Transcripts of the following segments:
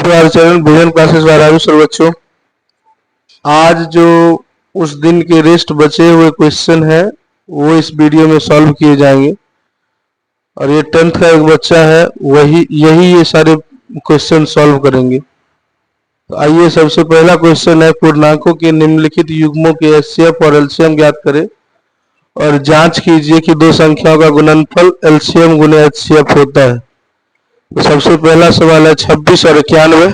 हमारे channel vision classes वाला sir बच्चों, आज जो उस दिन के रेस्ट बचे हुए क्वेश्चन है वो इस वीडियो में सॉल्व किए जाएंगे। और ये 10th का एक बच्चा है, वही ये सारे क्वेश्चन सॉल्व करेंगे। तो आइए, सबसे पहला क्वेश्चन है, पूर्णांकों के निम्नलिखित युग्मों के एचसीएफ और एलसीएम ज्ञात करें और जांच कीजिए कि दो संख्याओं का गुणनफल एलसीएम गुने एचसीएफ होता है। तो सबसे पहला सवाल है 26 और 91।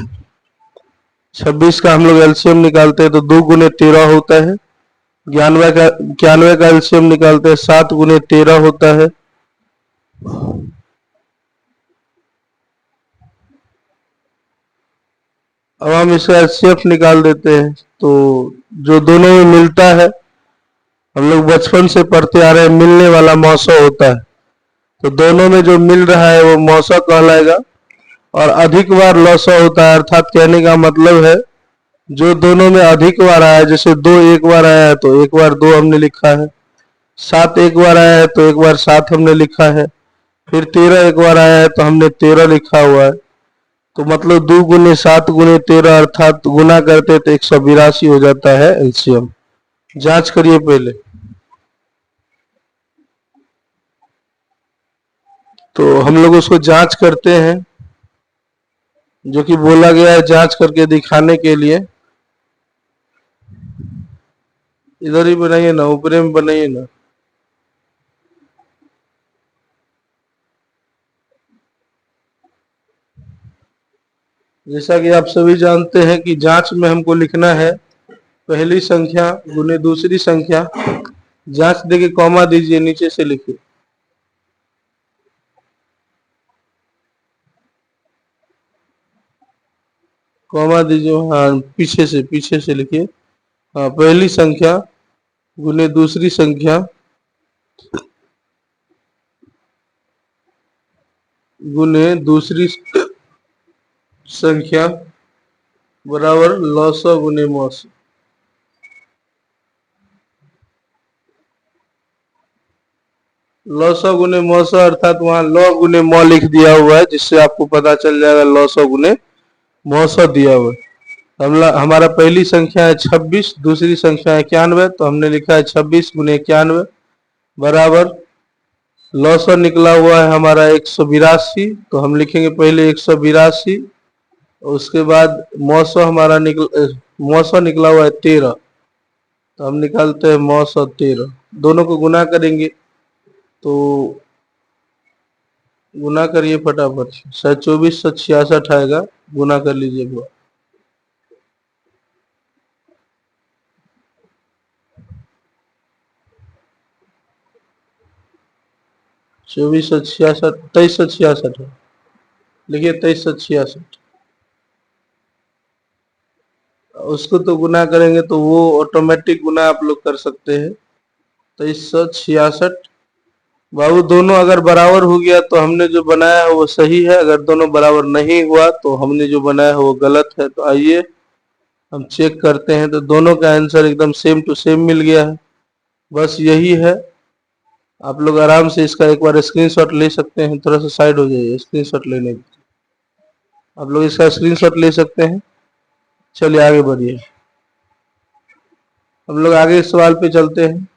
26 का हम लोग एलसीएम निकालते हैं तो 2 गुने 13 होता है। 91 का एलसीएम निकालते हैं 7 गुने 13 होता है। अब हम इसका एचसीएफ निकाल देते हैं तो जो दोनों में मिलता है, हम लोग बचपन से पढ़ते आ रहे हैं, मिलने वाला मौसा होता है। तो दोनों में जो मिल रहा है वो मौसा कहलाएगा। और अधिक बार लौसा होता है, अर्थात कहने का मतलब है जो दोनों में अधिक बार आया है, जैसे 2 एक बार आया है तो एक बार 2 हमने लिखा है, 7 एक बार आया है तो एक बार 7 हमने लिखा है, फिर 13 एक बार आया है तो हमने 13 लिखा हुआ है। तो मतलब 2 गुने 7 गुने 13 अर्थात गुना करते तो 182 हो जाता है एलसीएम। जांच करिए पहले। तो हम लोग उसको जांच करते हैं, जो कि बोला गया है जांच करके दिखाने के लिए। इधर ही बनाइए ना, ऊपरे में बनाइए ना। जैसा कि आप सभी जानते हैं कि जांच में हमको लिखना है पहली संख्या गुने दूसरी संख्या। जांच देके कॉमा दीजिए, नीचे से लिखिए। कॉमा दीजिए, हाँ पीछे से लिखिए। हाँ, पहली संख्या गुने दूसरी संख्या गुने दूसरी संख्या बराबर लौसा गुने मौसा। लौसा गुने मौसा अर्थात वहां लौ गुने मौ लिख दिया हुआ है, जिससे आपको पता चल जाएगा लौसा गुने मौसा दिया हुआ है। हमारा पहली संख्या है 26, दूसरी संख्या है 91, तो हमने लिखा है 26 गुने 91 बराबर लौसा निकला हुआ है हमारा 182, तो हम लिखेंगे पहले 182। उसके बाद मौसा निकला हुआ है 13, तो हम निकालते हैं मौसा 13। दोनों को गुना करेंगे तो गुना करिए फटाफट, 2466 आएगा। गुना कर लीजिए एक बार। 2466, 2366 है। लिखिए 2366। उसको तो गुना करेंगे तो वो ऑटोमेटिक गुना आप लोग कर सकते हैं। 2366 बाबू, दोनों अगर बराबर हो गया तो हमने जो बनाया है वो सही है, अगर दोनों बराबर नहीं हुआ तो हमने जो बनाया है वो गलत है। तो आइए हम चेक करते हैं। तो दोनों का आंसर एकदम सेम टू सेम मिल गया है। बस यही है। आप लोग आराम से इसका एक बार स्क्रीनशॉट ले सकते हैं। थोड़ा सा साइड हो जाइए, स्क्रीनशॉट लेने की। आप लोग इसका स्क्रीनशॉट ले सकते हैं। चलिए आगे बढ़िए, हम लोग आगे इस सवाल पे चलते हैं।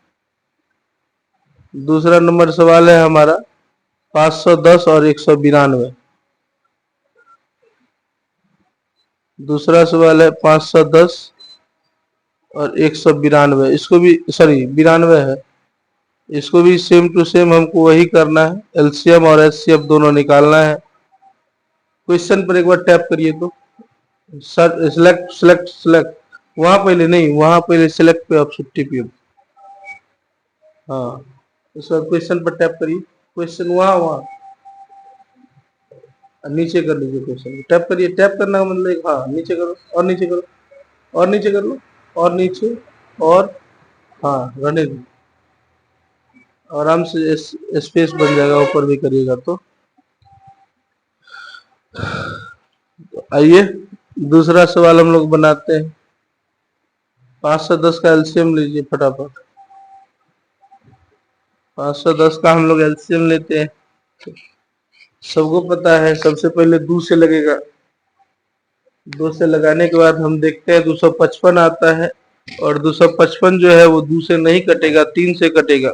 दूसरा नंबर सवाल है हमारा 510 और 192। दूसरा सवाल है 510 और 192। इसको भी सॉरी 92 है। इसको भी सेम टू सेम हमको वही करना है, एलसीएम और एचसीएफ दोनों निकालना है। क्वेश्चन पर एक बार टैप करिए तो सर सिलेक्ट सिलेक्ट सिलेक्ट, वहां पहले नहीं, वहां पहले सिलेक्ट पे ऑप्शन टिपिए। हाँ, उस बाद क्वेश्चन पर टैप करिए। क्वेश्चन वहां वहां नीचे कर लीजिए। क्वेश्चन टैप करिए। टैप करना का मतलब, हाँ नीचे करो और नीचे करो और नीचे कर लो और नीचे और, हाँ रहने दो, आराम से स्पेस बन जाएगा। ऊपर भी करिएगा तो आइए दूसरा सवाल हम लोग बनाते हैं। 510 का एलसीएम लीजिए फटाफट। 510 का हम लोग एलसीएम लेते हैं। सबको पता है सबसे पहले 2 से लगेगा, 2 से लगाने के बाद हम देखते हैं 255 आता है, और 255 जो है वो 2 से नहीं कटेगा, 3 से कटेगा।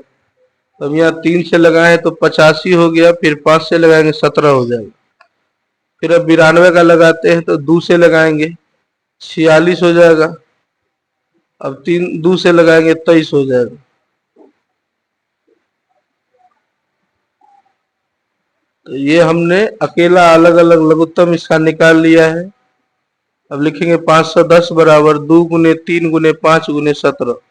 अब यहाँ 3 से लगाए तो 85 हो गया, फिर 5 से लगाएंगे 17 हो जाएगा। फिर अब 92 का लगाते हैं तो 2 से लगाएंगे 46 हो जाएगा। अब 2 से लगाएंगे 23 हो जाएगा। तो ये हमने अकेला अलग अलग लघुत्तम इसका निकाल लिया है। अब लिखेंगे 510 बराबर 2 गुने 3 गुने 5 गुने 17।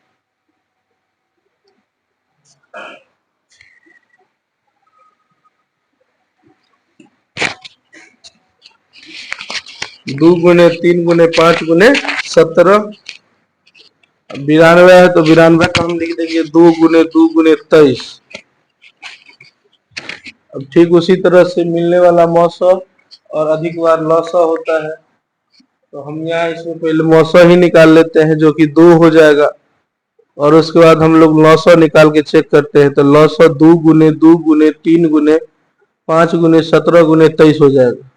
दो गुने 3 गुने 5 गुने 17। 92 है तो 92 का हम लिख देंगे 2 गुने 23। अब ठीक उसी तरह से मिलने वाला मौसा और अधिक बार लौसा होता है, तो हम यहाँ इसमें पहले मौसा ही निकाल लेते हैं जो कि 2 हो जाएगा, और उसके बाद हम लोग लौसा निकाल के चेक करते हैं। तो लौसा 2 गुने 3 गुने 5 गुने 17 गुने 23 हो जाएगा।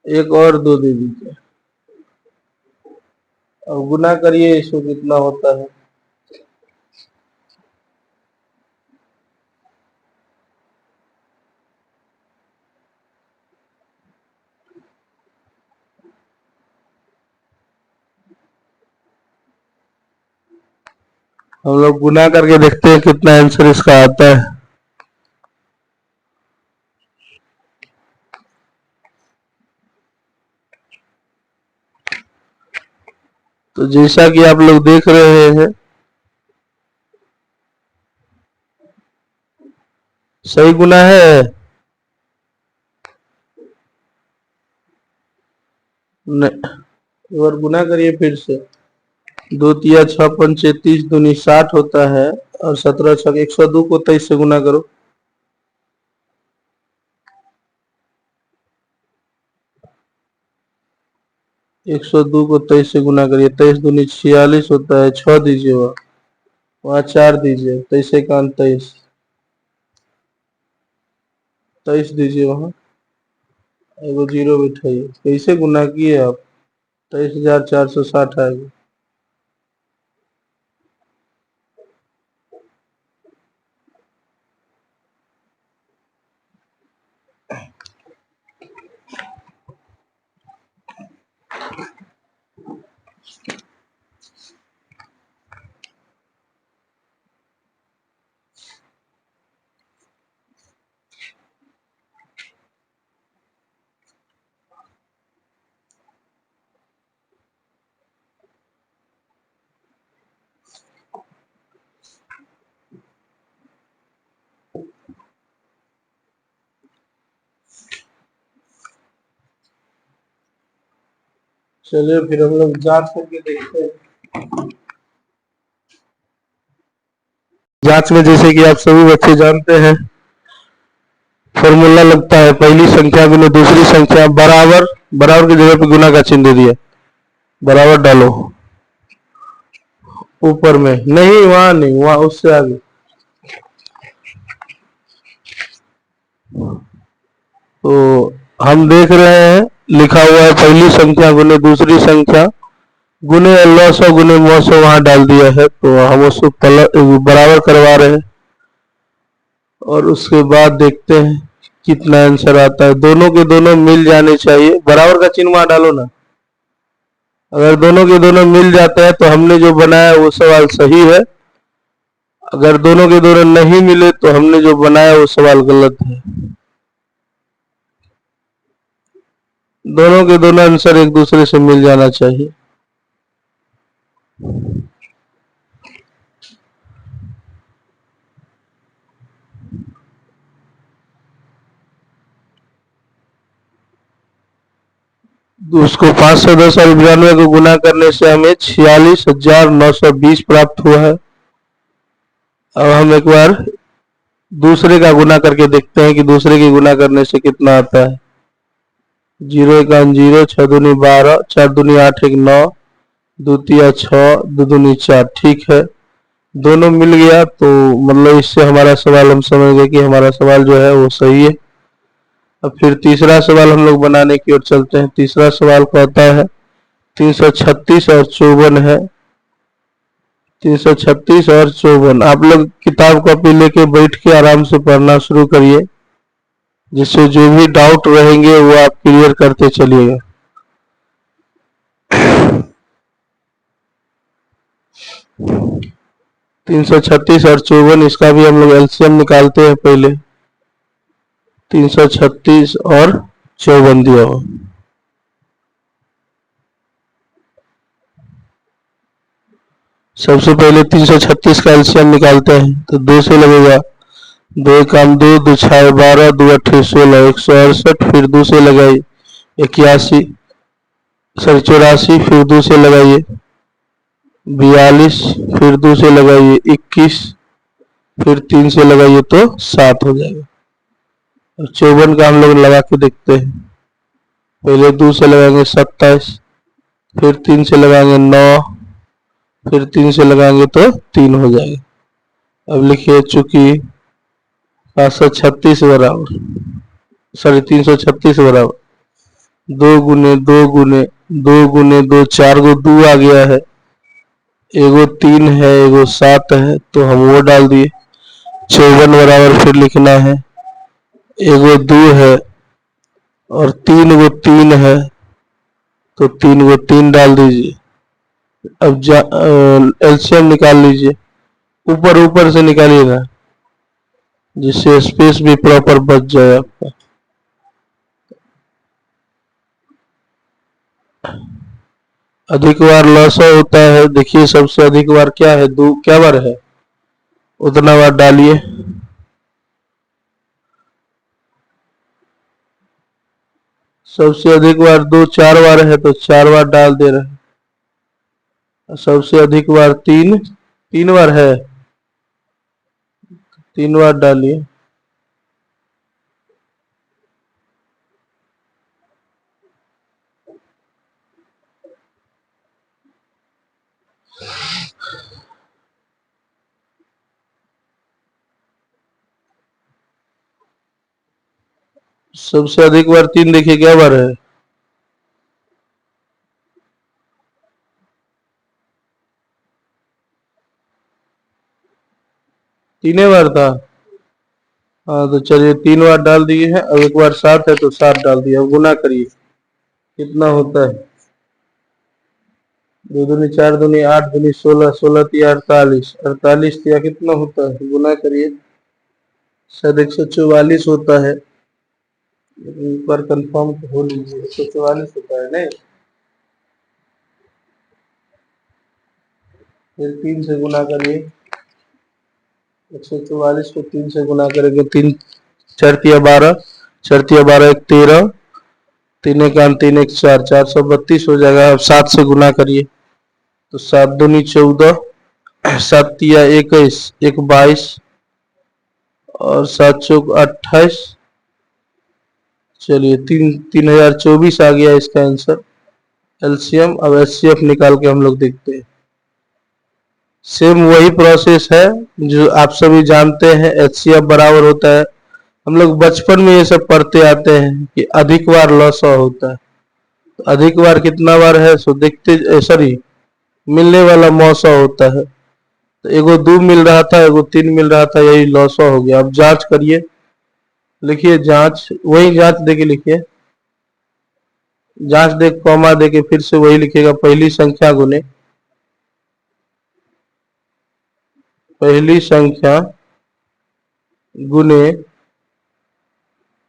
एक और 2 दे दीजिए। अब गुना करिए, इसको कितना होता है। हम लोग गुना करके देखते हैं कितना आंसर इसका आता है। तो जैसा कि आप लोग देख रहे हैं, सही गुना है। नहीं, और गुना करिए फिर से। 2 तिया 6 पंचे 30 दूनी 60 होता है, और 17 छक 102 को 23 से गुना करो। एक 102 को 23 से गुना करिए। 23 दूनी 46 होता है, 6 दीजिए, वहाँ 4 दीजिए, 23 एकान 23, 23 दीजिए, वहाँ एगो 0 बिठाइए। कैसे गुना किए आप? 23,460 आएगा। चलिए फिर हम लोग जांच करके देखते हैं। जांच में जैसे कि आप सभी बच्चे जानते हैं, फॉर्मूला लगता है पहली संख्या गुने दूसरी संख्या बराबर। बराबर की जगह पे गुना का चिन्ह दे दिया, बराबर डालो। ऊपर में नहीं, वहां नहीं, वहां उससे आगे। तो हम देख रहे हैं लिखा हुआ है पहली संख्या गुने दूसरी संख्या गुने 1100 गुने 900, वहां डाल दिया है। तो हम उसको बराबर करवा रहे हैं, और उसके बाद देखते हैं कितना आंसर आता है। दोनों के दोनों मिल जाने चाहिए। बराबर का चिन्ह वहां डालो ना। अगर दोनों के दोनों मिल जाते हैं तो हमने जो बनाया वो सवाल सही है। अगर दोनों के दोनों नहीं मिले तो हमने जो बनाया वो सवाल गलत है। दोनों के दोनों आंसर एक दूसरे से मिल जाना चाहिए। उसको 510 और 92 को गुना करने से हमें 46,920 प्राप्त हुआ है। अब हम एक बार दूसरे का गुना करके देखते हैं कि दूसरे के गुना करने से कितना आता है। 0 एकान 0, 6 दूनी 12, 4 दूनी 8, 1 9, 2 तिया 6, 2 दूनी 4। ठीक है, दोनों मिल गया, तो मतलब इससे हमारा सवाल हम समझ गए कि हमारा सवाल जो है वो सही है। अब फिर तीसरा सवाल हम लोग बनाने की ओर चलते हैं। तीसरा सवाल कहता है 336 और 54 है। 336 और 54 आप लोग किताब कॉपी लेके बैठ के आराम से पढ़ना शुरू करिए, जिससे जो भी डाउट रहेंगे वो आप क्लियर करते चलिएगा। तीन सौ छत्तीस और 54 इसका भी हम लोग एलसीएम निकालते हैं पहले। 336 और 54 दिया हो। सबसे पहले 336 का एलसीएम निकालते हैं तो 2 से लगेगा, 2 काम 2, 2 6 12, 2 8 16, 168, फिर 2 से लगाइए 81, सॉरी 84, फिर 2 से लगाइए 42, फिर 2 से लगाइए 21, फिर 3 से लगाइए तो 7 हो जाएगा। और 54 का हम लोग लगा के देखते हैं। पहले 2 से लगाएंगे 27, फिर 3 से लगाएंगे 9, फिर 3 से लगाएंगे तो 3 हो जाएगा। अब लिखिए, चूंकि 536 बराबर, सॉरी 336 बराबर 2 गुने 2 गुने 2 गुने 2, 4 गो 2 आ गया है, एगो 3 है, एगो 7 है, तो हम वो डाल दिए। 54 बराबर फिर लिखना है, एगो 2 है और 3 गो 3 है, तो 3 गो 3 डाल दीजिए। अब एलसीएम निकाल लीजिए, ऊपर ऊपर से निकालिएगा, जिससे स्पेस भी प्रॉपर बच जाए आपका। अधिक बार लॉस होता है, देखिए सबसे अधिक बार क्या है, 2 क्या बार है उतना बार डालिए। सबसे अधिक बार 2 4 बार है तो 4 बार डाल दे रहे हैं। सबसे अधिक बार 3 बार है, 3 बार डालिए। सबसे अधिक बार 3 देखिए क्या बार है, 3 बार था। हाँ तो चलिए 3 बार डाल दिए हैं। अब एक बार 7 है तो 7 डाल दिया। अब गुना करिए कितना होता है, 2 दूनी 4 दूनी 8 दूनी 16, 16 तिया 48, 48 तिया कितना होता है, गुना करिए। शायद 144 होता है, एक बार कंफर्म हो लीजिए। 144 होता है नहीं, फिर 3 से गुना करिए। 144 को 3 से गुना करेंगे, 3 4 तिया 12, 4 तिया 12 1 13, 3 एक 3 1 4, 432 हो जाएगा। अब 7 से गुना करिए तो 7 दूनी 14, 7 तिया 21, 1 22 और 7 चौक 28। चलिए 3024 आ गया इसका आंसर एलसीएम। अब एचसीएफ निकाल के हम लोग देखते हैं। सेम वही प्रोसेस है जो आप सभी जानते हैं, एचसीएफ बराबर होता है, हम लोग बचपन में ये सब पढ़ते आते हैं कि अधिक बार लॉस होता है। तो अधिक बार कितना बार है सो देखते, सॉरी मिलने वाला मौसम होता है। तो एगो 2 मिल रहा था, एगो 3 मिल रहा था, यही लॉस हो गया। अब जांच करिए, लिखिए जांच, वही जांच देके लिखिए, जांच देख कॉमा देके फिर से वही लिखेगा, पहली संख्या गुने पहली संख्या गुने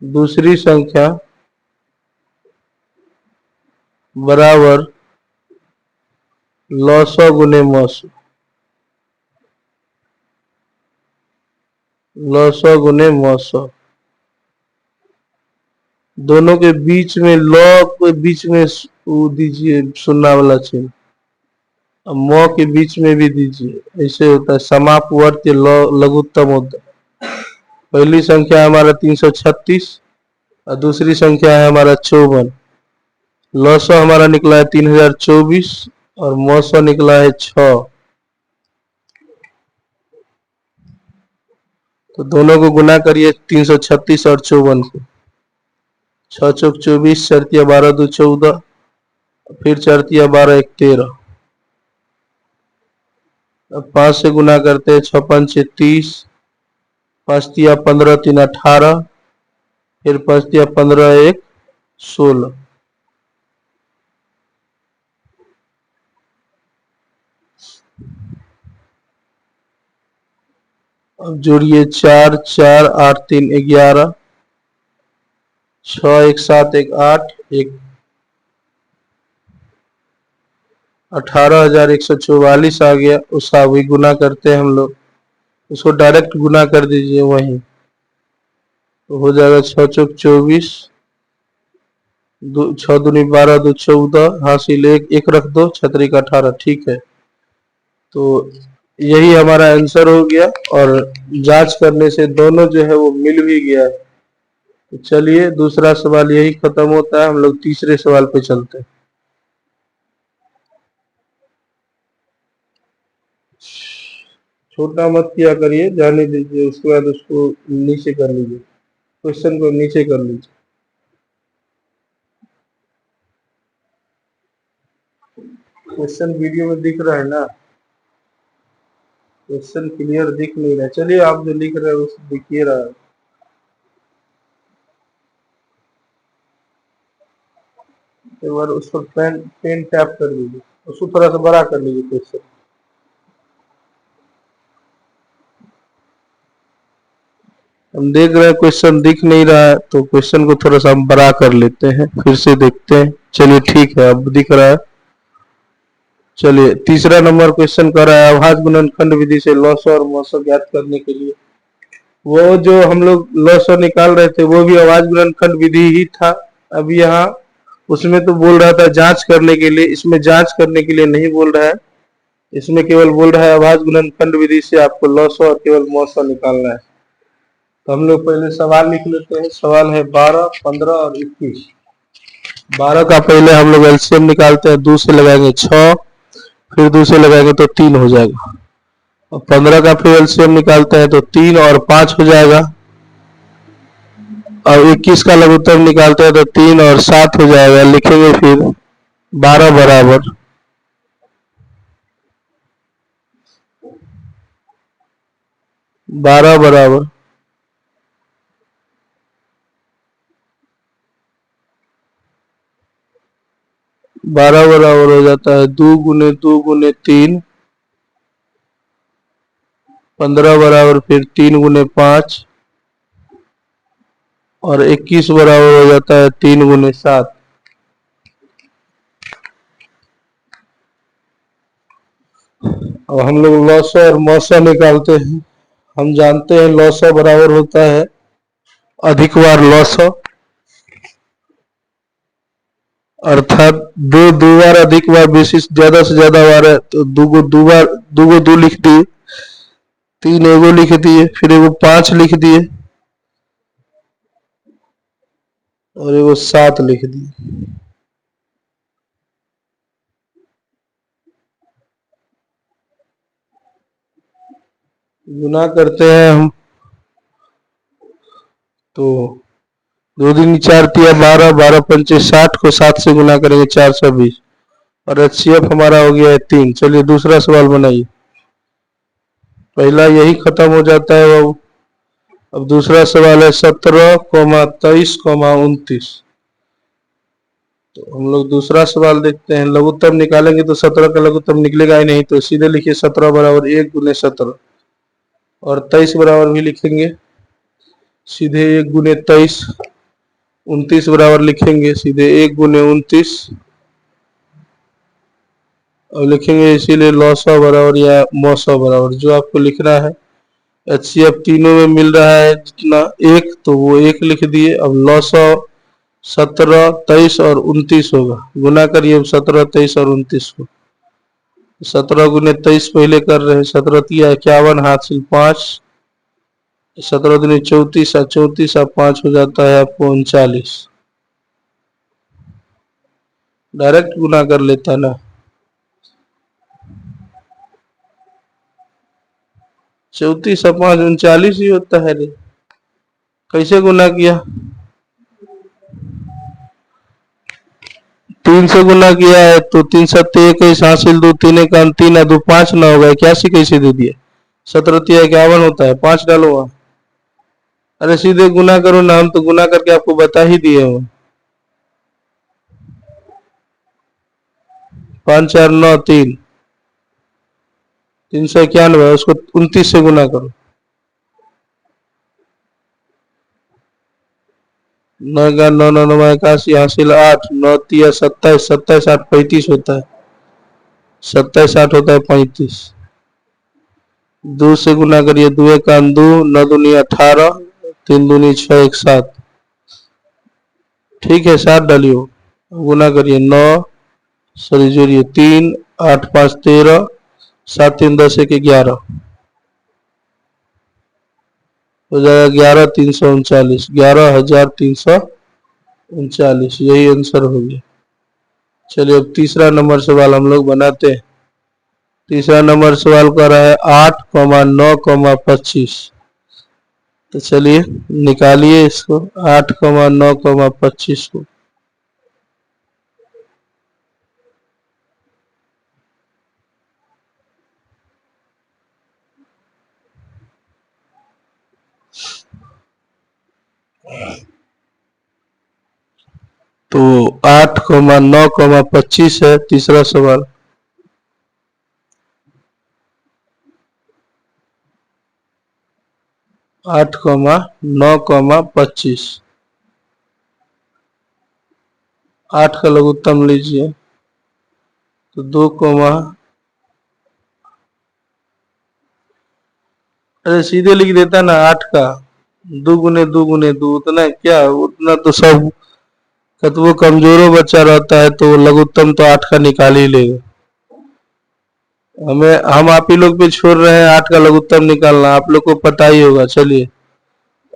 दूसरी संख्या बराबर लॉसो गुने मौसो, लॉसो गुने मौसो। दोनों के बीच में लॉ के बीच में दीजिए सुनना वाला चिन्ह, मौ के बीच में भी दीजिए। ऐसे होता है, समापवर्ती लघुत्तम होता है। पहली संख्या है हमारा 336 और दूसरी संख्या है हमारा 54। लॉसो हमारा निकला है 3024 और मौसो निकला है 6। तो दोनों को गुना करिए 336 और 54 को। छह चौक 24, चरतिया 12 दो 14, फिर चरतिया 12 1 13। अब 5 से गुना करते हैं, 6 5 6 30, 5 तिया 15 3 18, फिर 5 तिया 15 1 16। अब जोड़िए 4 4 8 3 11, 6 1 7 1 8 1 18,144 आ गया। उसका भी गुना करते हैं हम लोग, उसको डायरेक्ट गुना कर दीजिए वहीं, तो हो जाएगा 6 चौक 24, 6 दूनी 12 2 14, हासिल एक रख दो, छतरी का 18। ठीक है, तो यही हमारा आंसर हो गया और जांच करने से दोनों जो है वो मिल भी गया है। तो चलिए दूसरा सवाल यही खत्म होता है, हम लोग तीसरे सवाल पे चलते हैं। छोटा मत किया करिए, जाने दीजिए, उसके बाद उसको नीचे कर लीजिए, क्वेश्चन को नीचे कर लीजिए। क्वेश्चन वीडियो में दिख रहा है ना, क्वेश्चन क्लियर दिख नहीं रहा है। चलिए आप जो लिख रहे हैं उसे दिखिए रहा है, एक बार उस पर पेन टैप कर लीजिए, उसको थोड़ा सा बड़ा कर लीजिए क्वेश्चन। हम देख रहे हैं क्वेश्चन दिख नहीं रहा है, तो क्वेश्चन को थोड़ा सा हम बड़ा कर लेते हैं, फिर से देखते हैं। चलिए ठीक है, अब दिख रहा है। चलिए तीसरा नंबर क्वेश्चन कर रहा है, अभाज्य गुणनखंड विधि से लॉस और मौसा ज्ञात करने के लिए। वो जो हम लोग लॉस निकाल रहे थे वो भी अभाज्य गुणनखंड विधि ही था। अब यहाँ उसमें तो बोल रहा था जांच करने के लिए, इसमें जांच करने के लिए नहीं बोल रहा है, इसमें केवल बोल रहा है अभाज्य गुणनखंड विधि से आपको लॉस और केवल मौसा निकालना है। तो हम लोग पहले सवाल लिख लेते हैं। सवाल है 12 15 और 21। 12 का पहले हम लोग एलसीएम निकालते हैं, 2 से लगाएंगे 6, फिर 2 से लगाएंगे तो 3 हो जाएगा। और 15 का फिर एलसीएम निकालते हैं तो 3 और 5 हो जाएगा। और 21 का लघुत्तम निकालते हैं तो 3 और 7 हो जाएगा। लिखेंगे फिर 12 बराबर 12 बराबर 12 बराबर हो जाता है 2 गुने 2 गुने 3, 15 बराबर फिर 3 गुने 5, और 21 बराबर हो जाता है 3 गुने 7। अब हम लोग लॉसा और मौसा निकालते हैं। हम जानते हैं लॉसा बराबर होता है अधिक बार लॉसा, अर्थात दो बार अधिक बार बेसिस ज्यादा से ज्यादा बार है तो दो बार दो लिख दिए, 3 एगो लिख दिए, फिर एगो 5 लिख दिए, और एगो 7 लिख दिए। गुना करते हैं हम तो 2 दूनी 4 तिया 12, 12 पंचे 60 को 7 से गुना करेंगे 420, और एचसीएफ हमारा हो गया है 3। चलिए दूसरा सवाल बनाइए। पहला यही खत्म हो जाता है बाबू। अब दूसरा सवाल है 17, 23, 29। तो हम लोग दूसरा सवाल देखते हैं। लघुत्तम निकालेंगे तो 17 का लघुत्तम निकलेगा ही नहीं, तो सीधे लिखिए 17 बराबर 1 गुने 17, और 23 बराबर भी लिखेंगे सीधे 1 गुने 23, 29 बराबर लिखेंगे सीधे 1 गुने 29, और लिखेंगे इसीलिए लॉसा बराबर या मौसा बराबर जो आपको लिखना है। एचसीएफ तीनों में मिल रहा है जितना एक, तो वो 1 लिख दिए। अब लॉसा 17 23 और 29 होगा, गुना करिए 17 23 और 29 को। 17 गुने 23 पहले कर रहे हैं, 17 तिया 51, हासिल 5, 17 दूनी 34, 34 और 5 हो जाता है आपको 39। डायरेक्ट गुना कर लेता ना, 34 और 5 39 ही होता है रे। कैसे गुना किया? 3 से गुना किया है तो 3 7 21 हासिल 2 3 1 3 है 2 5 ना होगा 81 कैसे दे दिए? 17 51 होता है, 5 डालो वहां। अरे सीधे गुना करो ना, हम तो गुना करके आपको बता ही दिए हो। 5 4 9 3 391, उसको 29 से गुना करो। 9 9 9 9 81 हासिल 8 9 3 27 27 8 35 होता है, 27 8 होता है 35। 2 से गुना करिए, 2 1 2 9 दूनी 18 3 दूनी 6 1 7। ठीक है, 7 डालियो, गुना करिए 9 सॉरी जोड़िए 3 8 5 13 7 3 10 1 11 हो जाएगा 11,339, 11,339, यही आंसर हो गया। चलिए अब तीसरा नंबर सवाल हम लोग बनाते हैं। तीसरा नंबर सवाल कर रहा है 8,9,25। तो चलिए निकालिए इसको, 8,9,25 को। तो 8,9,25 है तीसरा सवाल। 8,9,25, 8 का लघुत्तम लीजिए तो 2, अरे सीधे लिख देता ना 8 का 2 गुने 2 गुने 2, उतना क्या, उतना तो सब कतवो कमजोरो बच्चा रहता है तो लघुत्तम तो 8 का निकाल ही लेगा। हम आप ही लोग पे छोड़ रहे हैं 8 का लघुत्तम निकालना, आप लोग को पता ही होगा। चलिए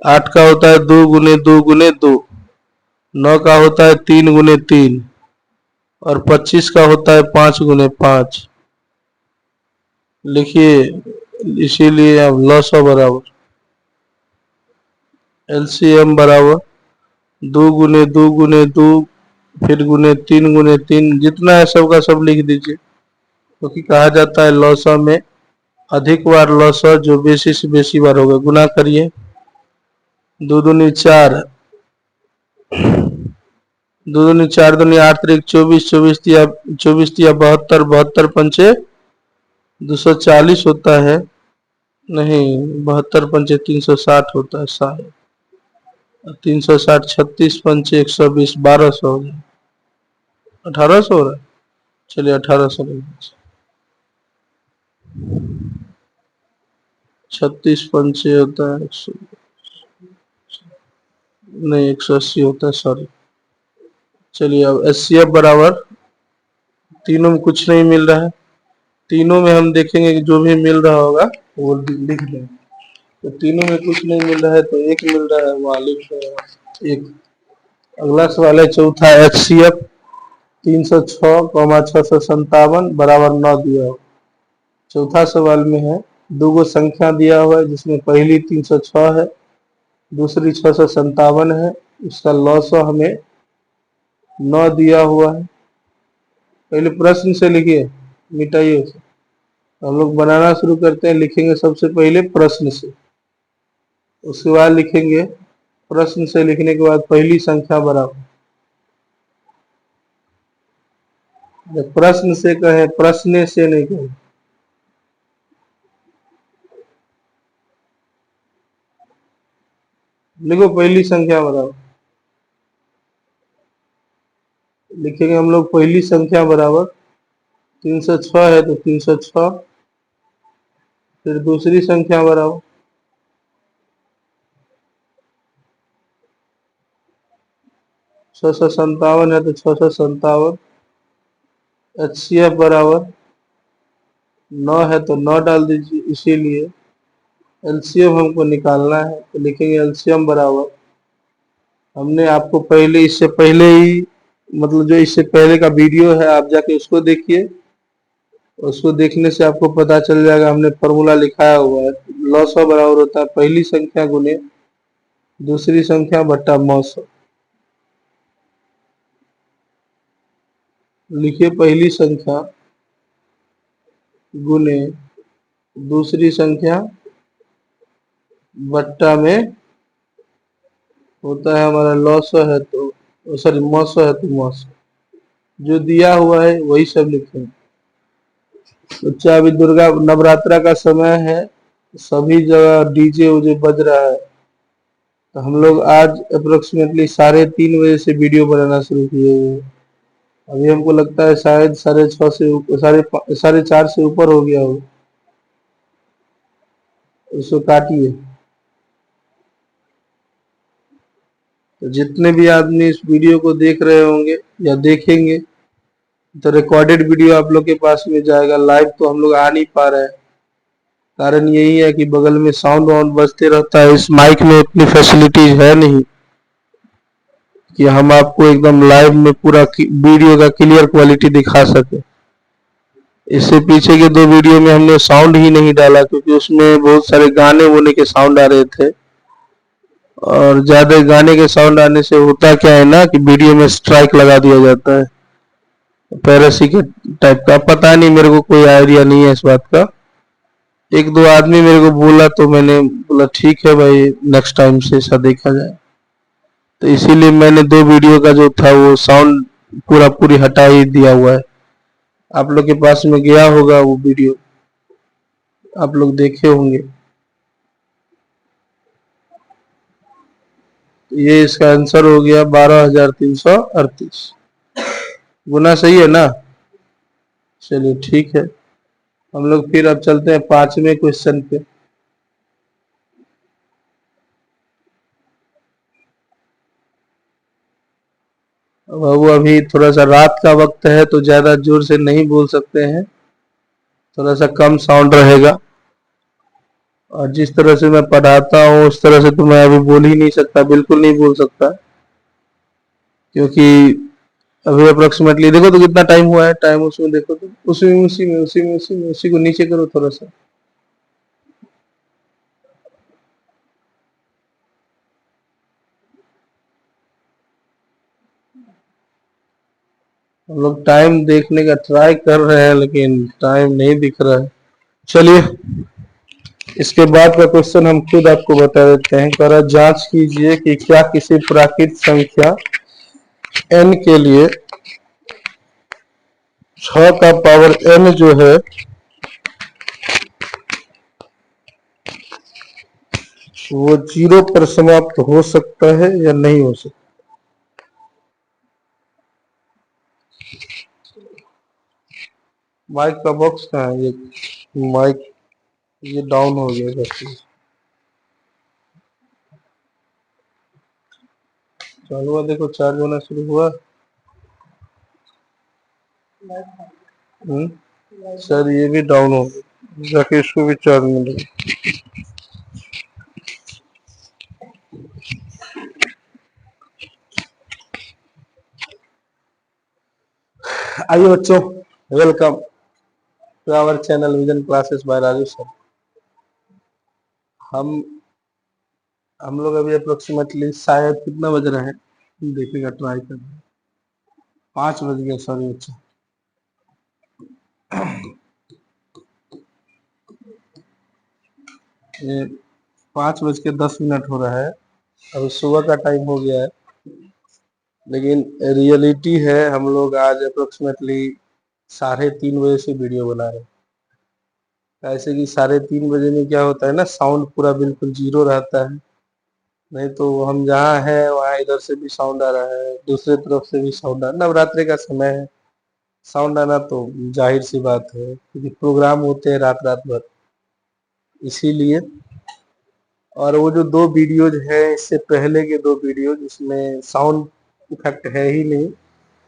8 का होता है 2 गुने 2 गुने 2, 9 का होता है 3 गुने 3 और 25 का होता है 5 गुने 5। लिखिए, इसीलिए अब लॉसो बराबर एलसीएम बराबर 2 गुने 2 गुने 2 फिर गुने 3 गुने 3, जितना है सबका सब लिख दीजिए, क्योंकि कहा जाता है लॉसो में अधिक बार लॉसो जो बेसी से बेसी बार होगा। गुना करिए, 2 दूनी 4, 2 दूनी 4 दूनी 8 3 24, 24 तिया 72, 72 पंचे 240 होता है, नहीं 72 पंचे 360 होता है, 360 36 पंचे 120, 1200 हो गया, 1800 हो रहा है। चलिए 1800 ले, 36 पंचे होता है 100, नहीं 180 होता है, सॉरी। चलिए अब एचसीएफ बराबर, तीनों में कुछ नहीं मिल रहा है, तीनों में हम देखेंगे कि जो भी मिल रहा होगा वो लिख देंगे। तो तीनों में कुछ नहीं मिल रहा है तो एक मिल रहा है, वहां लिख रहे एक। अगला सवाल है चौथा, एचसीएफ 306,657 बराबर 9 दिया हो। चौथा सवाल में है दो गो संख्या दिया हुआ है, जिसमें पहली 306 है, दूसरी 657 है, इसका लॉसो हमें 9 दिया हुआ है। पहले प्रश्न से लिखिए, मिटाइए उसे। हम लोग बनाना शुरू करते हैं, लिखेंगे सबसे पहले प्रश्न से, उसके बाद लिखेंगे प्रश्न से, लिखने के बाद पहली संख्या बराबर। प्रश्न से कहें, प्रश्न से नहीं कहें। लिखो पहली संख्या बराबर, लिखेंगे हम लोग पहली संख्या बराबर 306 है तो 306, फिर दूसरी संख्या बराबर 657 है तो 657, एचसीएफ बराबर 9 है तो 9 डाल दीजिए, इसीलिए एलसीएम हमको निकालना है तो लिखेंगे एलसीएम बराबर, हमने आपको पहले इससे पहले ही, मतलब जो इससे पहले का वीडियो है आप जाके उसको देखिए, उसको देखने से आपको पता चल जाएगा, हमने फॉर्मूला लिखाया हुआ है। लॉसो बराबर होता है पहली संख्या गुने दूसरी संख्या बट्टा मौसम। लिखिए पहली संख्या गुने दूसरी संख्या बट्टा में होता है हमारा लॉसो है तो सॉरी मौसो है तो मौसो, जो दिया हुआ है वही सब लिखेंगे। बच्चा अभी दुर्गा नवरात्रा का समय है, सभी जगह डीजे उजे बज रहा है, तो हम लोग आज अप्रोक्सीमेटली 3:30 बजे से वीडियो बनाना शुरू किए हुए हैं। अभी हमको लगता है शायद 6:30 से 4:30 से ऊपर हो गया हो। उसको काटिए। तो जितने भी आदमी इस वीडियो को देख रहे होंगे या देखेंगे, तो रिकॉर्डेड वीडियो आप लोग के पास में जाएगा। लाइव तो हम लोग आ नहीं पा रहे हैं, कारण यही है कि बगल में साउंड वाउंड बजते रहता है। इस माइक में इतनी फैसिलिटीज है नहीं कि हम आपको एकदम लाइव में पूरा वीडियो का क्लियर क्वालिटी दिखा सके। इससे पीछे के 2 वीडियो में हमने साउंड ही नहीं डाला, क्योंकि उसमें बहुत सारे गाने वोने के साउंड आ रहे थे, और ज्यादा गाने के साउंड आने से होता क्या है ना कि वीडियो में स्ट्राइक लगा दिया जाता है, पैरासी के टाइप का। पता नहीं, मेरे को कोई आइडिया नहीं है इस बात का। 1-2 आदमी मेरे को बोला तो मैंने बोला ठीक है भाई, नेक्स्ट टाइम से ऐसा देखा जाए। तो इसीलिए मैंने 2 वीडियो का जो था वो साउंड पूरी हटा ही दिया हुआ है। आप लोग के पास में गया होगा वो वीडियो, आप लोग देखे होंगे। ये इसका आंसर हो गया 12,338। गुना सही है ना? चलिए ठीक है, हम लोग फिर अब चलते हैं 5वें क्वेश्चन पे। बाबू अभी थोड़ा सा रात का वक्त है तो ज्यादा जोर से नहीं बोल सकते हैं, थोड़ा सा कम साउंड रहेगा। और जिस तरह से मैं पढ़ाता हूँ उस तरह से तो मैं अभी बोल ही नहीं सकता, बिल्कुल नहीं बोल सकता, क्योंकि अभी अप्रोक्सीमेटली देखो तो कितना टाइम हुआ है। टाइम उसमें देखो तो उसी को नीचे करो थोड़ा सा। हम लोग टाइम देखने का ट्राई कर रहे हैं लेकिन टाइम नहीं दिख रहा है। चलिए इसके बाद का क्वेश्चन हम खुद आपको बता देते हैं। कह रहा जांच कीजिए कि क्या किसी प्राकृत संख्या n के लिए 6 का पावर n जो है वो 0 पर समाप्त हो सकता है या नहीं हो सकता। माइक का बॉक्स कहाँ है? ये माइक ये डाउन हो गया वैसे। चालू हुआ, देखो चार्ज होना शुरू हुआ। सर ये भी डाउन हो गया, जाके इसको भी चार्ज मिलेगा। आइए बच्चों, welcome to our channel vision classes by Raju sir. हम लोग अभी अप्रोक्सीमेटली शायद कितना बज रहा है देखने का ट्राई कर रहे हैं। 5 बज गया, सॉरी बच्चा। ये 5:10 हो रहा है, अभी सुबह का टाइम हो गया है, लेकिन रियलिटी है हम लोग आज अप्रोक्सीमेटली 3:30 बजे से वीडियो बना रहे हैं। ऐसे कि 3:30 बजे में क्या होता है ना, साउंड पूरा बिल्कुल जीरो रहता है। नहीं तो हम जहाँ हैं वहाँ इधर से भी साउंड आ रहा है, दूसरे तरफ से भी साउंड आ रहा है। नवरात्रि का समय है, साउंड आना तो जाहिर सी बात है, क्योंकि प्रोग्राम होते हैं रात रात भर, इसीलिए। और वो जो 2 वीडियोज है, इससे पहले के 2 वीडियो जिसमें साउंड इफेक्ट है ही नहीं,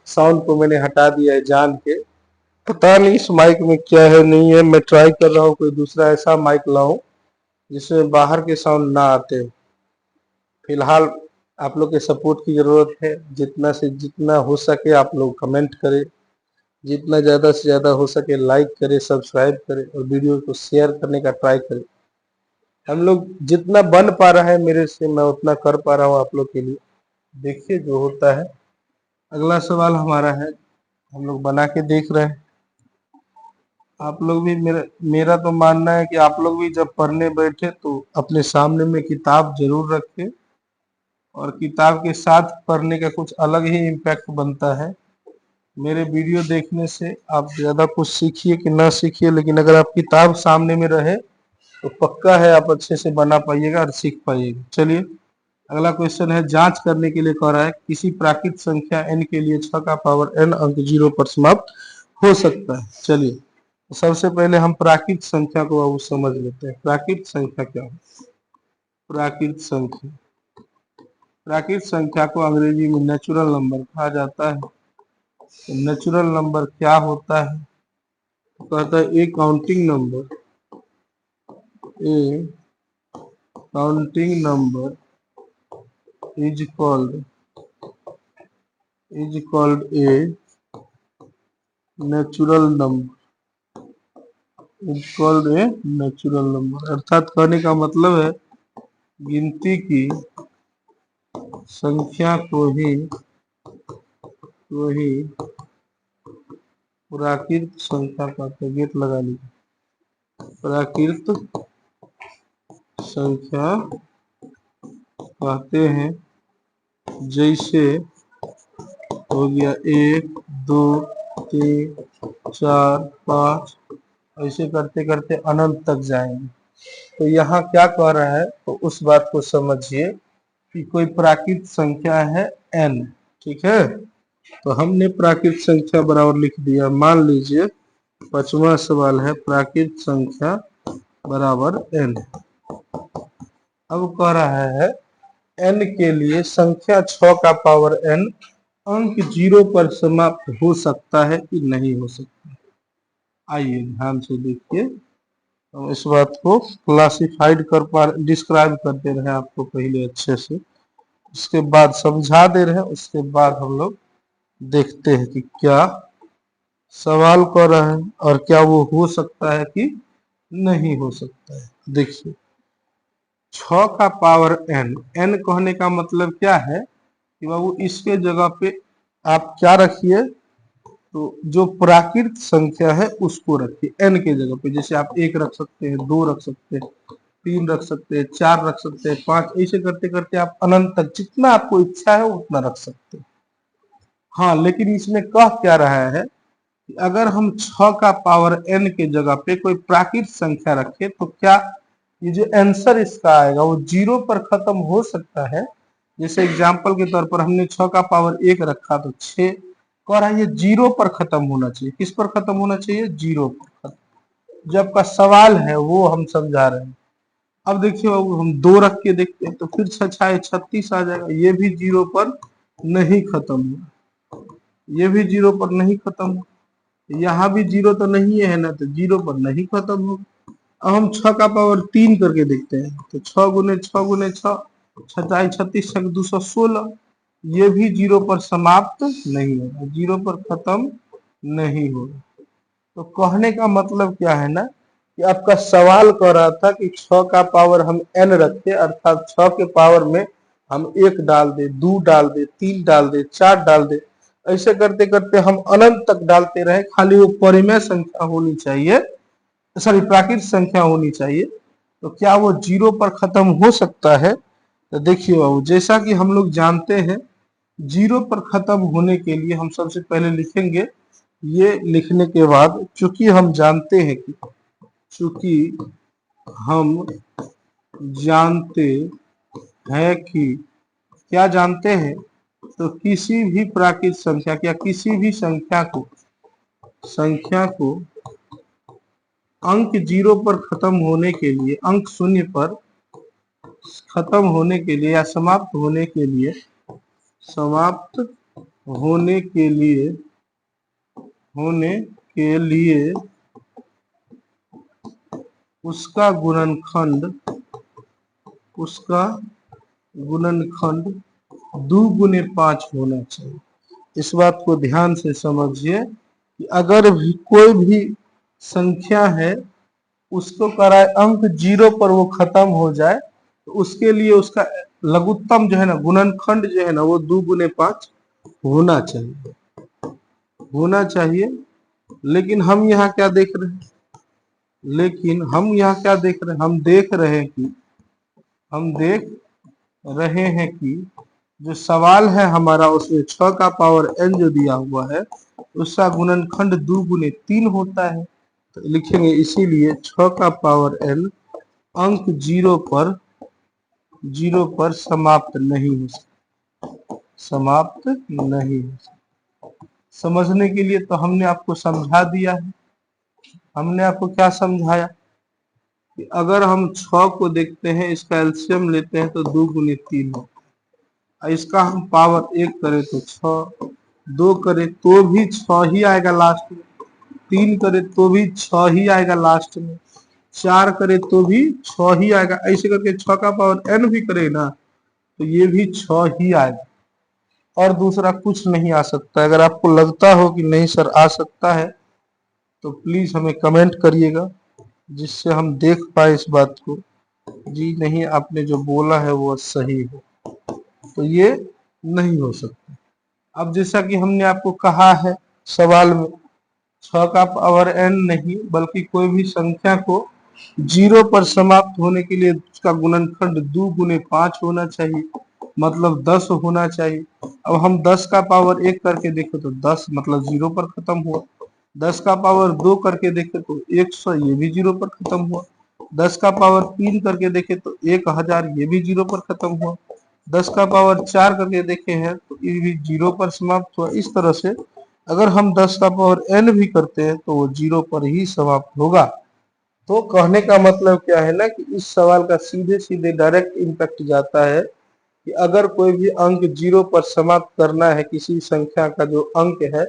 साउंड को मैंने हटा दिया है जान के। पता नहीं इस माइक में क्या है नहीं है, मैं ट्राई कर रहा हूँ कोई दूसरा ऐसा माइक लाऊं जिसमें बाहर के साउंड ना आते। फिलहाल आप लोग के सपोर्ट की जरूरत है, जितना से जितना हो सके आप लोग कमेंट करें, जितना ज़्यादा से ज़्यादा हो सके लाइक करें, सब्सक्राइब करें और वीडियो को शेयर करने का ट्राई करें। हम लोग जितना बन पा रहा है मेरे से, मैं उतना कर पा रहा हूँ आप लोग के लिए। देखिए जो होता है। अगला सवाल हमारा है हम लोग बना के देख रहे हैं। आप लोग भी मेरा तो मानना है कि आप लोग भी जब पढ़ने बैठे तो अपने सामने में किताब जरूर रखें, और किताब के साथ पढ़ने का कुछ अलग ही इम्पैक्ट बनता है। मेरे वीडियो देखने से आप ज़्यादा कुछ सीखिए कि ना सीखिए, लेकिन अगर आप किताब सामने में रहे तो पक्का है आप अच्छे से बना पाइएगा और सीख पाइएगा। चलिए अगला क्वेश्चन है, जांच करने के लिए कह रहा है किसी प्राकृत संख्या n के लिए 6 का पावर n अंक 0 पर समाप्त हो सकता है। चलिए तो सबसे पहले हम प्राकृत संख्या को अब समझ लेते हैं। प्राकृत संख्या क्या है? प्राकृत संख्या, प्राकृत संख्या को अंग्रेजी में नेचुरल नंबर कहा जाता है। तो नेचुरल नंबर क्या होता है? तो कहता है a counting number, a counting number is called a natural number, is called a natural number। अर्थात कहने का मतलब है गिनती की संख्या को ही प्राकृत संख्या कहते हैं। गेट लगा लीजिए। प्राकृत संख्या कहते हैं, जैसे हो गया 1 2 3 4 5, ऐसे करते करते अनंत तक जाएंगे। तो यहाँ क्या कह रहा है, तो उस बात को समझिए कि कोई प्राकृत संख्या है n, ठीक है। तो हमने प्राकृत संख्या बराबर लिख दिया। मान लीजिए 5वां सवाल है प्राकृत संख्या बराबर n। अब कह रहा है n के लिए संख्या 6 का पावर n अंक 0 पर समाप्त हो सकता है कि नहीं हो सकता। आइए ध्यान से देखिए, हम इस बात को क्लासिफाइड डिस्क्राइब करते रहे आपको पहले अच्छे से, उसके बाद समझा दे रहे हैं, उसके बाद हम लोग देखते हैं कि क्या सवाल कर रहे हैं और क्या वो हो सकता है कि नहीं हो सकता है। देखिए 6 का पावर n, n कहने का मतलब क्या है कि बाबू इसके जगह पे आप क्या रखिए, तो जो प्राकृत संख्या है उसको रखिए n के जगह पे। जैसे आप 1 रख सकते हैं, 2 रख सकते हैं, 3 रख सकते हैं, 4 रख सकते हैं, 5, ऐसे करते करते आप अनंत तक जितना आपको इच्छा है उतना रख सकते हैं। हाँ, लेकिन इसमें कह क्या रहा है कि अगर हम 6 का पावर n के जगह पे कोई प्राकृत संख्या रखें तो क्या ये जो आंसर इसका आएगा वो 0 पर खत्म हो सकता है। जैसे एग्जांपल के तौर पर हमने 6 का पावर 1 रखा तो 6, कह रहा है ये 0 पर खत्म होना चाहिए। किस पर खत्म होना चाहिए? 0 पर खत्म। जब का सवाल है वो हम समझा रहे हैं। अब देखिए हम 2 रख के देखते हैं तो फिर 6 6 36 आ जाएगा। ये भी 0 पर नहीं खत्म हुआ, ये भी 0 पर नहीं खत्म हुआ, यहाँ भी 0 तो नहीं है ना, तो 0 पर नहीं खत्म होगा। अब हम 6 का पावर 3 करके देखते हैं तो 6 गुने 6 गुने 6, 6 36 6 216, ये भी 0 पर समाप्त नहीं होगा, 0 पर खत्म नहीं होगा। तो कहने का मतलब क्या है ना कि आपका सवाल कह रहा था कि 6 का पावर हम n रखते, अर्थात 6 के पावर में हम 1 डाल दे, 2 डाल दे, 3 डाल दे, 4 डाल दे, ऐसे करते करते हम अनंत तक डालते रहे। खाली वो परिमेय संख्या होनी चाहिए, सॉरी प्राकृत संख्या होनी चाहिए। तो क्या वो 0 पर खत्म हो सकता है? तो देखिए बाबू, जैसा कि हम लोग जानते हैं 0 पर खत्म होने के लिए हम सबसे पहले लिखेंगे, ये लिखने के बाद चूंकि हम जानते हैं कि क्या जानते हैं, तो किसी भी प्राकृत संख्या या किसी भी संख्या को अंक 0 पर खत्म होने के लिए, अंक 0 पर खत्म होने के लिए या समाप्त होने के लिए उसका गुणनखंड 2 गुने 5 होना चाहिए। इस बात को ध्यान से समझिए कि अगर भी कोई भी संख्या है उसको कराए अंक 0 पर वो खत्म हो जाए, तो उसके लिए उसका लघुत्तम जो है ना, गुणनखंड जो है ना, वो 2 गुने 5 होना चाहिए। होना चाहिए। लेकिन हम यहाँ क्या देख रहे हैं, हम देख रहे हैं कि जो सवाल है हमारा उसमें 6 का पावर n जो दिया हुआ है उसका गुणनखंड 2 गुने 3 होता है। तो लिखेंगे इसीलिए 6 का पावर n अंक 0 पर समाप्त नहीं हो सकता। समझने के लिए तो हमने आपको समझा दिया है। हमने आपको क्या समझाया कि अगर हम 6 को देखते हैं, इसका एलसीएम लेते हैं तो 2 गुने 3 हो, इसका हम पावर 1 करें तो 6, 2 करें तो भी 6 ही आएगा लास्ट में, 3 करें तो भी 6 ही आएगा लास्ट में, 4 करे तो भी 6 ही आएगा। ऐसे करके 6 का पावर n भी करे ना तो ये भी 6 ही आएगा और दूसरा कुछ नहीं आ सकता। अगर आपको लगता हो कि नहीं सर आ सकता है तो प्लीज हमें कमेंट करिएगा जिससे हम देख पाए इस बात को, जी नहीं आपने जो बोला है वो सही है, तो ये नहीं हो सकता। अब जैसा कि हमने आपको कहा है सवाल में 6 का पावर n नहीं बल्कि कोई भी संख्या को 0 पर समाप्त होने के लिए उसका गुणनखंड 2 गुने 5 होना चाहिए, मतलब 10 होना चाहिए। अब हम 10 का पावर 1 करके देखें तो 10 मतलब 0 पर खत्म हुआ, 10 का पावर 2 करके देखें तो 100 ये भी 0 पर खत्म हुआ, 10 का पावर 3 करके देखें तो 1000 ये भी 0 पर खत्म हुआ, 10 का पावर 4 करके देखे हैं तो ये भी 0 पर समाप्त हुआ। इस तरह से अगर हम 10 का पावर n भी करते हैं तो वो 0 पर ही समाप्त होगा। तो कहने का मतलब क्या है ना कि इस सवाल का सीधे सीधे डायरेक्ट इम्पैक्ट जाता है कि अगर कोई भी अंक 0 पर समाप्त करना है, किसी संख्या का जो अंक है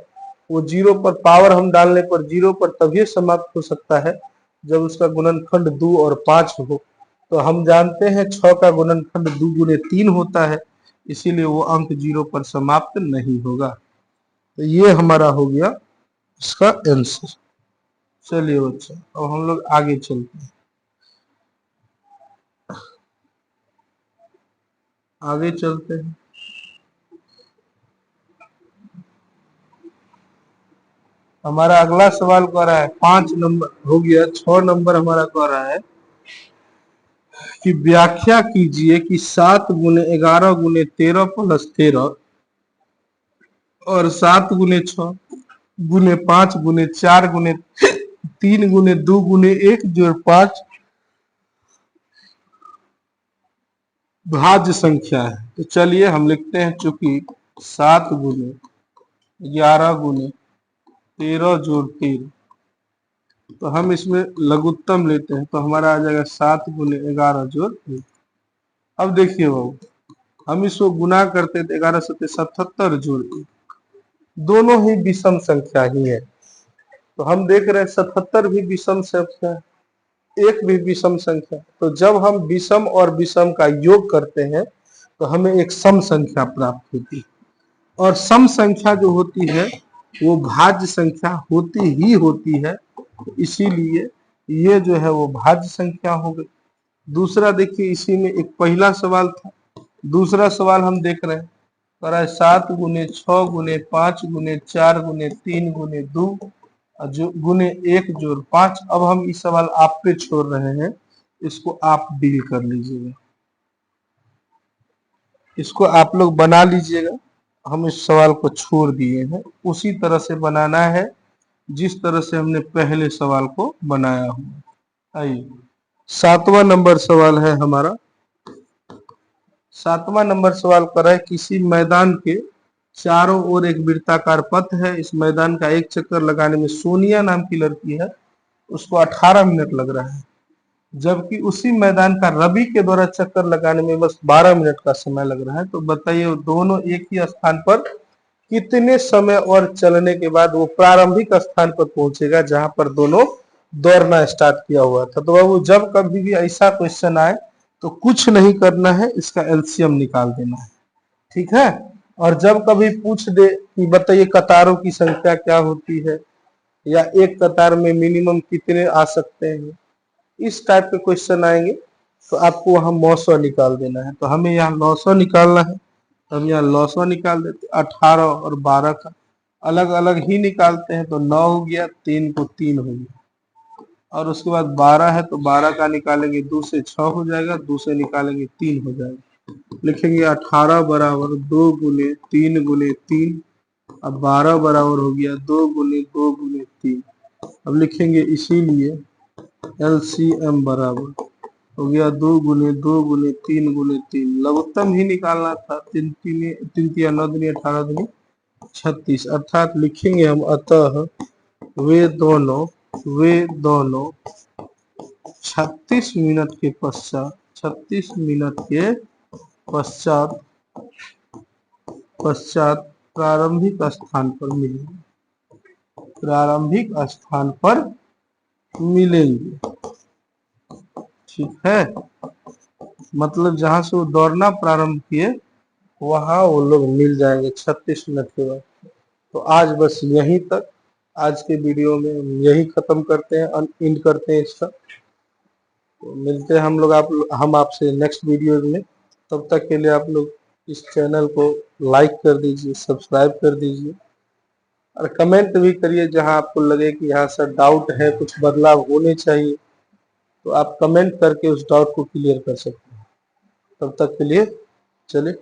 वो 0 पर पावर हम डालने पर 0 पर तभी समाप्त हो सकता है जब उसका गुणनखंड 2 और 5 हो। तो हम जानते हैं 6 का गुणनखंड 2 गुने 3 होता है, इसीलिए वो अंक 0 पर समाप्त नहीं होगा। तो ये हमारा हो गया इसका आंसर। चलिए बच्चा अब हम लोग आगे चलते हैं। हमारा अगला सवाल कह रहा है 5 नंबर हो गया, 6 नंबर हमारा कह रहा है कि व्याख्या कीजिए कि 7 गुने 11 गुने 13 प्लस 13 और 7 गुने 6 गुने 5 गुने 4 गुने 3 गुने 2 गुने 1 जोड़ 5 भाज्य संख्या है। तो चलिए हम लिखते हैं, चूंकि 7 गुने 11 गुने 13 जोड़ 13, तो हम इसमें लघुत्तम लेते हैं तो हमारा आ जाएगा 7 गुने 11 जोड़ 13। अब देखिए बाबू, हम इसको गुना करते थे 11 सत्ते 77 जोड़ 1, दोनों ही विषम संख्या ही है। तो हम देख रहे हैं 77 भी विषम संख्या है, एक भी विषम संख्या। तो जब हम विषम और विषम का योग करते हैं तो हमें एक सम संख्या प्राप्त होती है, और सम संख्या जो होती है वो भाज्य संख्या होती है, इसीलिए ये जो है वो भाज्य संख्या हो गई। दूसरा देखिए, इसी में एक पहला सवाल था, दूसरा सवाल हम देख रहे हैं कर रहा है 7 गुने 6 गुने 5 गुने 4 गुने 3 गुने 2 जो गुने 1 जोड़ 5। अब हम इस सवाल आप पे छोड़ रहे हैं, इसको आप डील कर लीजिएगा, इसको आप लोग बना लीजिएगा। हम इस सवाल को छोड़ दिए हैं, उसी तरह से बनाना है जिस तरह से हमने पहले सवाल को बनाया हुआ। आइए 7वां नंबर सवाल है हमारा। 7वां नंबर सवाल कर रहा है किसी मैदान के चारों ओर एक वृत्ताकार पथ है, इस मैदान का एक चक्कर लगाने में सोनिया नाम की लड़की है, उसको 18 मिनट लग रहा है, जबकि उसी मैदान का रवि के द्वारा चक्कर लगाने में बस 12 मिनट का समय लग रहा है। तो बताइए दोनों एक ही स्थान पर कितने समय और चलने के बाद वो प्रारंभिक स्थान पर पहुंचेगा जहां पर दोनों दौड़ना स्टार्ट किया हुआ था। तो बाबू जब कभी भी ऐसा क्वेश्चन आए तो कुछ नहीं करना है, इसका एलसीएम निकाल देना है, ठीक है। और जब कभी पूछ दे कि बताइए कतारों की संख्या क्या होती है या एक कतार में मिनिमम कितने आ सकते हैं, इस टाइप के क्वेश्चन आएंगे तो आपको वहां 900 निकाल देना है। तो हमें यहाँ 900 निकालना है, तो हम यहाँ 900 निकाल देते 18 और 12 का, अलग अलग ही निकालते हैं तो 9 हो गया, 3 को 3 हो गया। और उसके बाद 12 है तो 12 का निकालेंगे 2 से 6 हो जाएगा, 2 से निकालेंगे 3 हो जाएगा। लिखेंगे 18 बराबर 2 गुने 3 गुने 3। अब 12 बराबर हो गया 2 गुने 2 गुने 3। अब लिखेंगे इसीलिए LCM बराबर हो गया 2 गुने 2 गुने 3 गुने 3। लघुत्तम ही निकालना था। 3 3 3 9 दूनी 18 दूनी 36। अर्थात लिखेंगे हम अतः वे दोनों 36 मिनट के पश्चात प्रारंभिक स्थान पर मिलेंगे। ठीक है, मतलब जहां से वो दौड़ना प्रारंभ किए वहां वो लोग मिल जाएंगे 36 मिनट के बाद। तो आज बस यहीं तक, आज के वीडियो में हम यही खत्म करते हैं, एंड करते हैं इसका। तो मिलते हैं हम आपसे नेक्स्ट वीडियो में। तब तक के लिए आप लोग इस चैनल को लाइक कर दीजिए, सब्सक्राइब कर दीजिए और कमेंट भी करिए जहां आपको लगे कि यहाँ सर डाउट है, कुछ बदलाव होने चाहिए, तो आप कमेंट करके उस डाउट को क्लियर कर सकते हैं। तब तक के लिए चलिए।